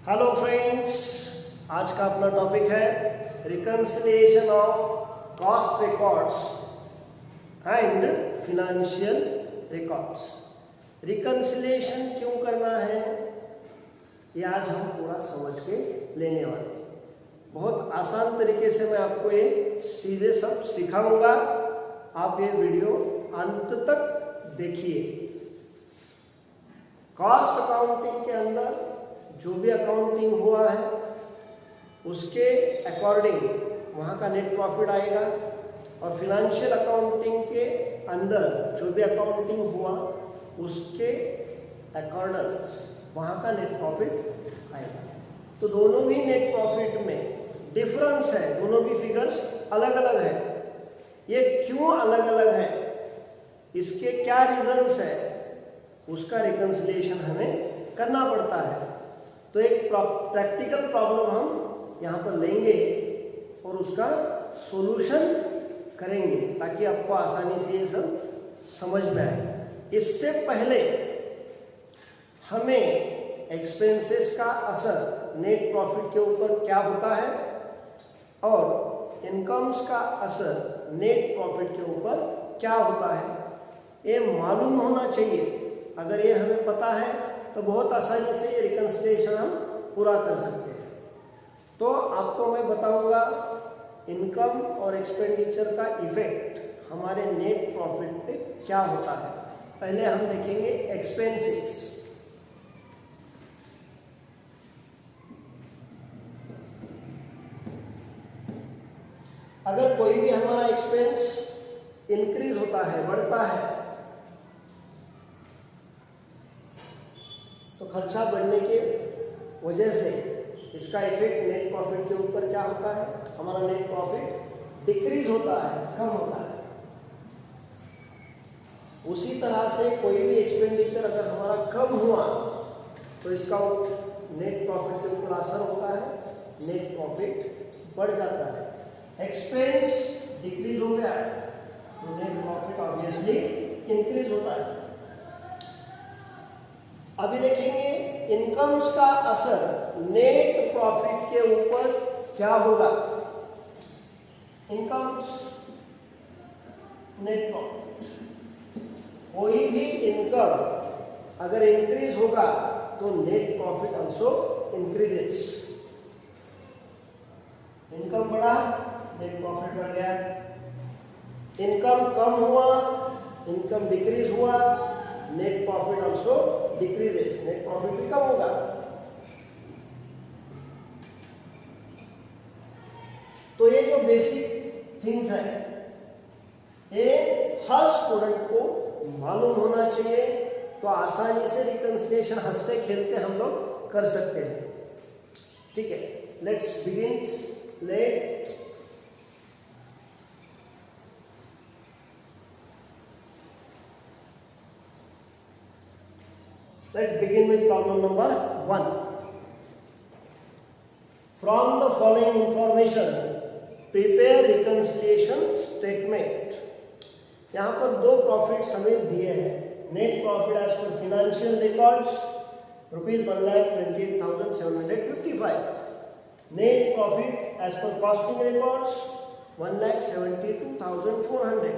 Hello friends, आज का अपना टॉपिक है reconciliation of cost records and financial records. Reconciliation क्यों करना है ये आज हम पूरा समझ के लेने वाले हैं। बहुत आसान तरीके से मैं आपको ये सीधे सब सिखाऊंगा। आप ये वीडियो अंत तक देखिए। कॉस्ट अकाउंटिंग के अंदर जो भी अकाउंटिंग हुआ है उसके अकॉर्डिंग वहाँ का नेट प्रॉफिट आएगा, और फिनेंशियल अकाउंटिंग के अंदर जो भी अकाउंटिंग हुआ उसके अकॉर्डिंग वहाँ का नेट प्रॉफिट आएगा। तो दोनों भी नेट प्रॉफिट में डिफरेंस है, दोनों भी फिगर्स अलग अलग है। ये क्यों अलग अलग है, इसके क्या रीजंस है, उसका रिकंसिलिएशन हमें करना पड़ता है। तो एक प्रैक्टिकल प्रॉब्लम हम यहाँ पर लेंगे और उसका सॉल्यूशन करेंगे ताकि आपको आसानी से ये सब समझ में आए। इससे पहले हमें एक्सपेंसेस का असर नेट प्रॉफिट के ऊपर क्या होता है और इनकम्स का असर नेट प्रॉफिट के ऊपर क्या होता है ये मालूम होना चाहिए। अगर ये हमें पता है तो बहुत आसानी से ये रिकंसिलिएशन हम पूरा कर सकते हैं। तो आपको मैं बताऊंगा इनकम और एक्सपेंडिचर का इफेक्ट हमारे नेट प्रॉफिट पे क्या होता है। पहले हम देखेंगे एक्सपेंसेस। अगर कोई भी हमारा एक्सपेंस इंक्रीज होता है, बढ़ता है, तो खर्चा बढ़ने के वजह से इसका इफेक्ट नेट प्रॉफिट के ऊपर क्या होता है, हमारा नेट प्रॉफिट डिक्रीज होता है, कम होता है। उसी तरह से कोई भी एक्सपेंडिचर अगर हमारा कम हुआ तो इसका नेट प्रॉफिट के ऊपर असर होता है, नेट प्रॉफिट बढ़ जाता है। एक्सपेंस डिक्रीज हो गया तो नेट प्रॉफिट ऑब्वियसली इंक्रीज होता है। अभी देखेंगे इनकम्स का असर नेट प्रॉफिट के ऊपर क्या होगा। इनकम्स नेट प्रॉफिट, कोई भी इनकम अगर इंक्रीज होगा तो net profit also increases. Income बढ़ा, नेट प्रॉफिट बढ़ गया। इनकम कम हुआ, इनकम डिक्रीज हुआ, net profit also decreases, net profit भी कम होगा। तो ये जो बेसिक थिंग्स है ये हर स्टूडेंट को मालूम होना चाहिए, तो आसानी से रिकंसिलिएशन हंसते खेलते हम लोग कर सकते हैं। ठीक है, let's begin. Let's begin with problem number 1. From the following information, prepare reconciliation statement. यहाँ पर दो प्रॉफिट्स हमें दिए हैं। Net profit as per financial records ₹1,28,755। Net profit as per costing records ₹1,72,400।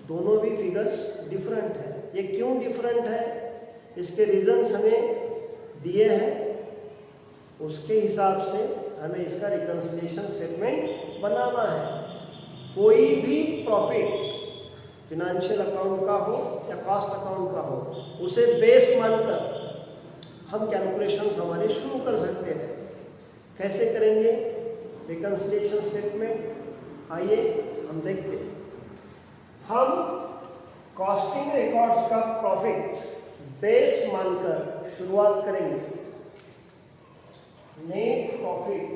दोनों भी फिगर्स डिफरेंट है। ये क्यों डिफरेंट है, इसके रीजंस हमें दिए हैं, उसके हिसाब से हमें इसका रिकंसिलिएशन स्टेटमेंट बनाना है। कोई भी प्रॉफिट फिनेंशियल अकाउंट का हो या कॉस्ट अकाउंट का हो, उसे बेस मानकर हम कैलकुलेशंस हमारे शुरू कर सकते हैं। कैसे करेंगे रिकंसिलिएशन स्टेटमेंट, आइए हम देखते हैं। हम कॉस्टिंग रिकॉर्ड्स का प्रॉफिट बेस मानकर शुरुआत करेंगे। Net profit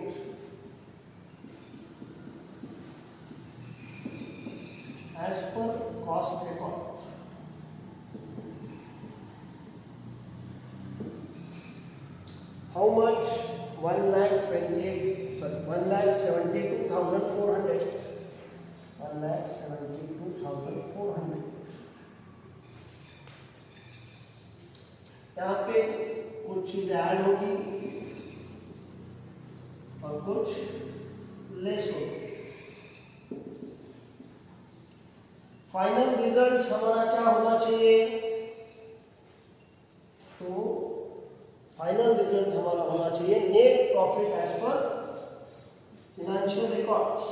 as per cost record how much 1,72,400 1,72,400। यहाँ पे कुछ चीजें ऐड होगी, और कुछ लेस होगी। फाइनल रिजल्ट हमारा क्या होना चाहिए? तो फाइनल रिजल्ट हमारा होना चाहिए net profit as per financial records.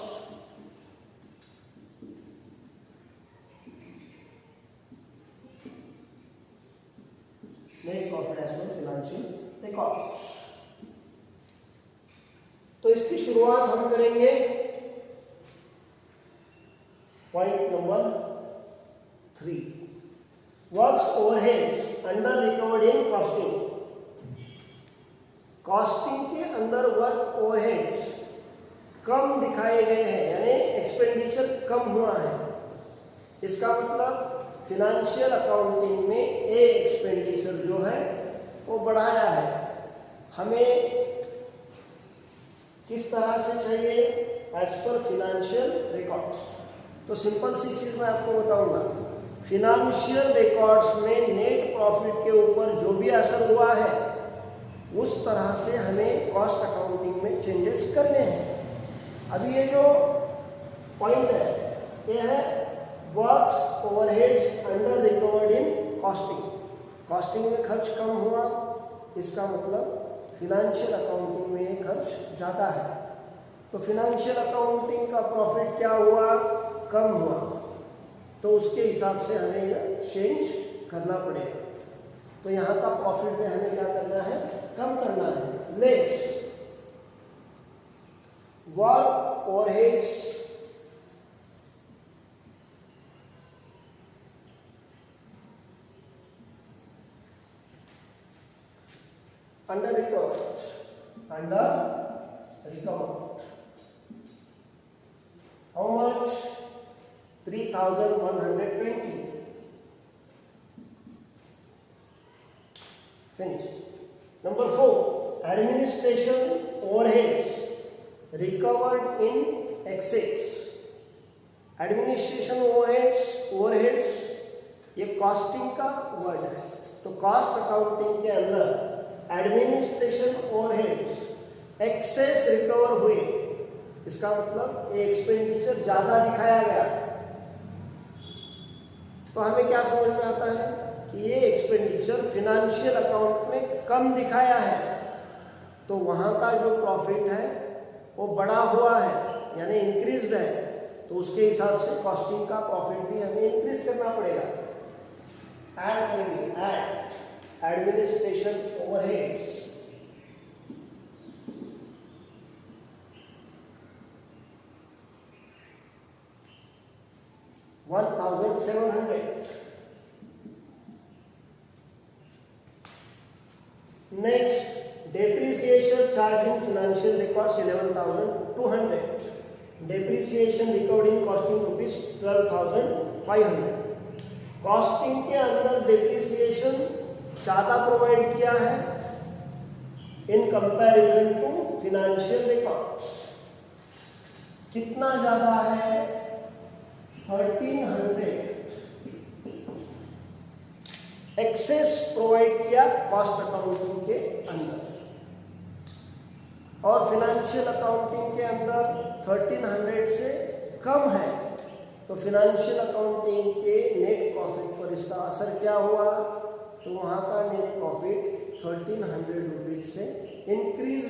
Net profit as per financial records. तो इसकी शुरुआत हम करेंगे point number 3, works overheads under recovered in costing. Costing के अंदर वर्क ओवरहेड्स कम दिखाए गए हैं, यानी एक्सपेंडिचर कम हुआ है। इसका मतलब फिनेंशियल अकाउंटिंग में ए एक्सपेंडिचर जो है वो बढ़ाया है। हमें किस तरह से चाहिए? As per financial records. तो सिंपल सी चीज मैं आपको बताऊंगा, फिनेंशियल रिकॉर्ड्स में नेट प्रॉफिट के ऊपर जो भी असर हुआ है उस तरह से हमें कॉस्ट अकाउंटिंग में चेंजेस करने हैं। अभी ये जो पॉइंट है ये है works overheads under recovered in costing. Costing में खर्च कम हुआ, इसका मतलब फिनेंशियल अकाउंटिंग में ये खर्च ज़्यादा है। तो फिनेंशियल अकाउंटिंग का प्रॉफिट क्या हुआ? कम हुआ। तो उसके हिसाब से हमें यह चेंज करना पड़ेगा। तो यहाँ का प्रॉफिट में हमें क्या करना है? कम करना है। Lace work overheads under recovered, under recovered. How much? 3,120. Finished. Number 4, administration overheads recovered in excess. Administration overheads ये कॉस्टिंग का वर्ड है। तो कॉस्ट अकाउंटिंग के अंदर एडमिनिस्ट्रेशन ओवरहेड्स एक्सेस रिकवर हुए, इसका मतलब ये एक्सपेंडिचर ज्यादा दिखाया गया। तो हमें क्या समझ में आता है कि ये एक्सपेंडिचर फिनेंशियल अकाउंट में कम दिखाया है, तो वहां का जो प्रॉफिट है वो बढ़ा हुआ है, यानी इंक्रीज्ड है। तो उसके हिसाब से कॉस्टिंग का प्रॉफिट भी हमें इंक्रीज करना पड़ेगा। ऐड करेंगे, add administration overheads $1,700। Next depreciation charging financial records 11,200। Depreciation recording costing ₹12,500। Costing के अंदर डेप्रिसिएशन ज़्यादा प्रोवाइड किया है in comparison to financial records. कितना ज़्यादा है? 1,300 एक्सेस प्रोवाइड किया कॉस्ट अकाउंटिंग के अंदर, और फिनेंशियल अकाउंटिंग के अंदर 1,300 से कम है। तो फिनेंशियल अकाउंटिंग के नेट प्रॉफिट पर इसका असर क्या हुआ? तो वहाँ का नेट प्रॉफिट 1,300 रुपीज से इंक्रीज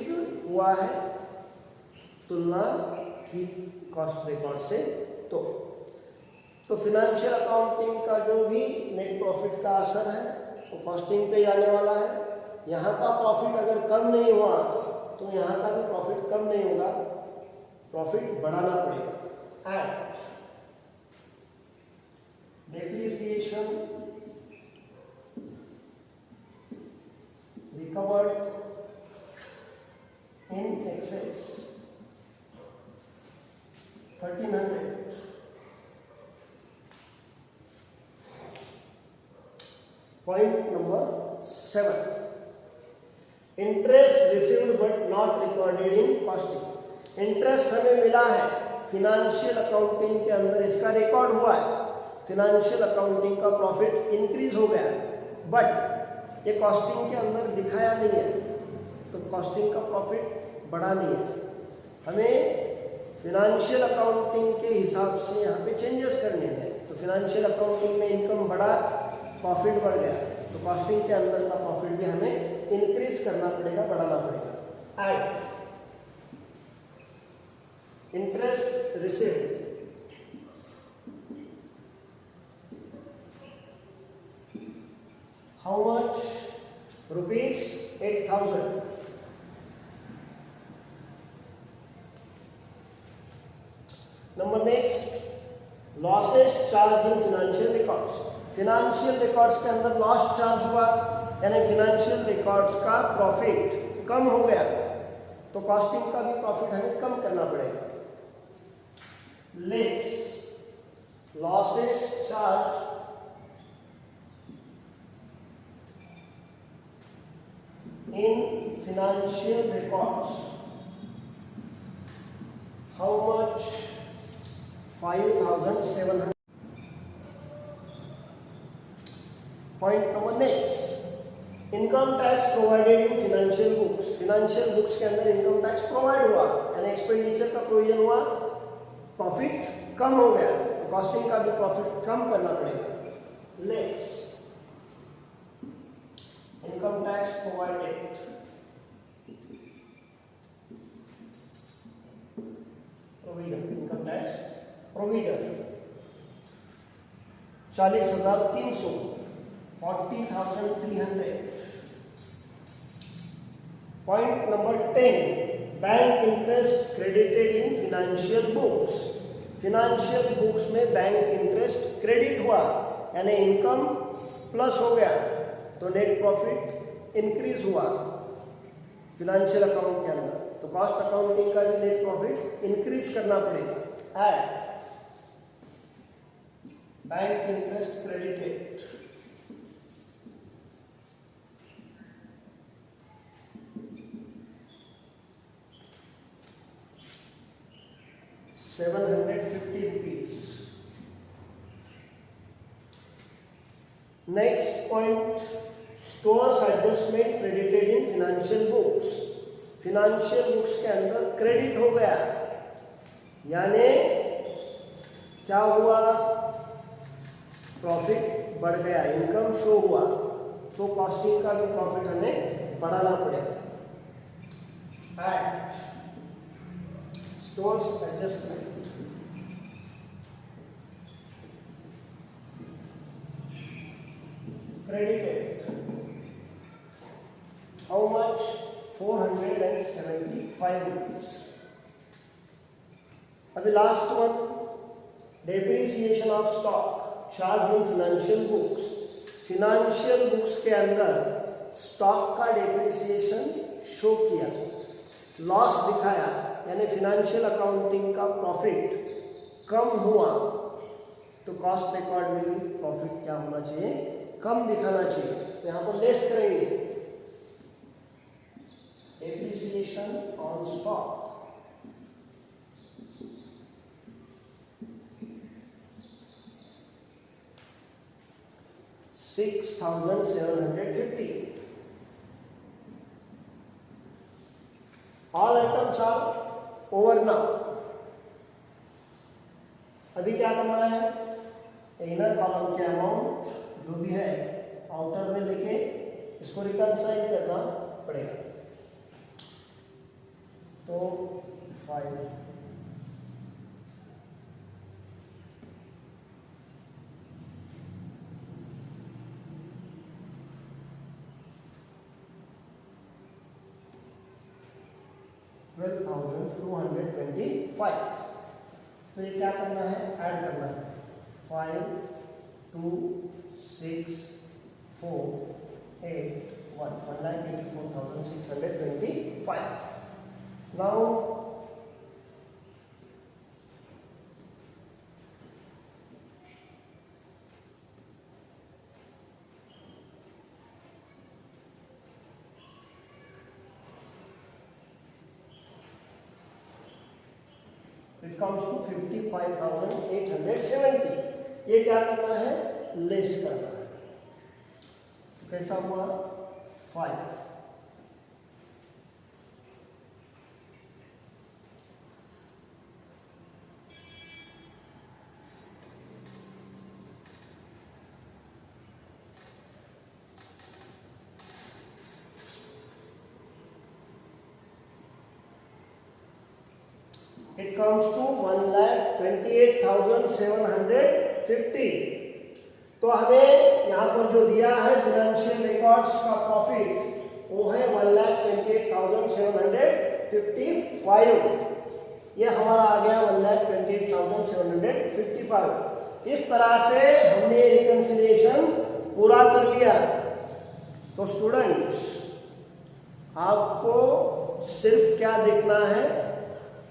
हुआ है तुलना की कॉस्ट रिकॉर्ड से। तो फिनेंशियल अकाउंटिंग का जो भी नेट प्रॉफिट का असर है वो कॉस्टिंग पे आने वाला है। यहाँ का प्रॉफिट अगर कम नहीं हुआ तो यहाँ का भी प्रॉफिट कम नहीं होगा, प्रॉफिट बढ़ाना पड़ेगा। And depreciation recovered in excess 1,300। Point number 7, interest received but not recorded in costing। Interest हमें मिला है फिनेंशियल अकाउंटिंग के अंदर, इसका रिकॉर्ड हुआ है, फिनेंशियल अकाउंटिंग का प्रॉफिट इंक्रीज हो गया है, बट ये कॉस्टिंग के अंदर दिखाया नहीं है, तो कॉस्टिंग का प्रॉफिट बढ़ा नहीं है। हमें फिनेंशियल अकाउंटिंग के हिसाब से यहाँ पे चेंजेस करने हैं। तो फिनेंशियल अकाउंटिंग में इनकम बढ़ा, प्रॉफिट बढ़ गया, तो कॉस्टिंग के अंदर का प्रॉफिट भी हमें इंक्रीज करना पड़ेगा, बढ़ाना पड़ेगा। Add interest received, how much? ₹8,000। Number next, losses charge in financial records. Financial records के अंदर लॉस चार्ज हुआ, यानी फिनेंशियल रिकॉर्ड्स का प्रॉफिट कम हो गया, तो कॉस्टिंग का भी प्रॉफिट हमें कम करना पड़ेगा। Less losses charge in financial records, how much? 5,700. Point number next, income tax provided in financial books। financial books के अंदर इनकम टैक्स प्रोवाइड हुआ, यानी एक्सपेंडिचर का प्रोविजन हुआ, प्रॉफिट कम हो गया, तो कॉस्टिंग का भी प्रॉफिट कम करना पड़ेगा। Less income tax provided provision, income tax provision 40,300, 40,300। Point number 10, bank interest credited in financial books. Financial books में बैंक इंटरेस्ट क्रेडिट हुआ, यानी इनकम प्लस हो गया, तो नेट प्रॉफिट इंक्रीज हुआ फिनेंशियल अकाउंट के अंदर, तो कॉस्ट अकाउंटिंग का भी नेट प्रॉफिट इंक्रीज करना पड़ेगा। Add bank interest credited, ₹750। Next point, stores adjustment credited in financial books. Financial books के अंदर क्रेडिट हो गया, यानी क्या हुआ? प्रॉफिट बढ़ गया, इनकम शो हुआ, तो कॉस्टिंग का भी प्रॉफिट हमें बढ़ाना पड़ेगा। Add stores adjustment, credited, how much? ₹475। अभी last one, depreciation of stock charge in financial books. Financial books के अंदर स्टॉक का डेप्रिसिएशन शो किया, लॉस दिखाया, यानी फिनेंशियल अकाउंटिंग का प्रॉफिट कम हुआ, तो कॉस्ट रिकॉर्ड में भी प्रॉफिट क्या होना चाहिए? कम दिखाना चाहिए, तो यहां पर लेस करेंगे, depreciation on stock, $6,750। All items are over now. अभी क्या करना है? इनर कॉलम के अमाउंट जो भी है आउटर में लेके इसको रिकंसाइल करना पड़ेगा। तो 5 12,225। तो ये क्या करना है? ऐड करना है। 5 2 6 4 8 1 1,84,625। Now it comes to 55,870। ये क्या करना है? लेस करना है। तो कैसा हुआ? 5 इट कम्स टू 1,28,750। तो हमें यहाँ पर जो दिया है फाइनेंशियल रिकॉर्ड्स का प्रॉफिट वो है 1,28,755। ये हमारा आ गया 1,28,755। इस तरह से हमने रिकंसिलिएशन पूरा कर लिया। तो स्टूडेंट्स आपको सिर्फ क्या देखना है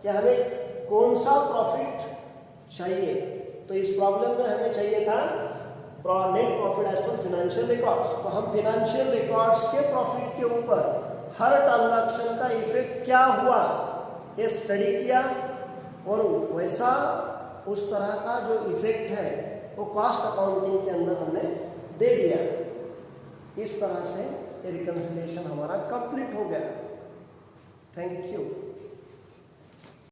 कि हमें कौन सा प्रॉफिट चाहिए। तो इस प्रॉब्लम में हमें चाहिए था net profit as per financial records. तो हम फाइनेंशियल रिकॉर्ड्स के प्रॉफिट के ऊपर हर ट्रांजैक्शन का इफेक्ट क्या हुआ ये स्टडी किया, और वैसा उस तरह का जो इफेक्ट है वो कॉस्ट अकाउंटिंग के अंदर हमने दे दिया। इस तरह से रिकंसिलिएशन हमारा कंप्लीट हो गया। Thank you.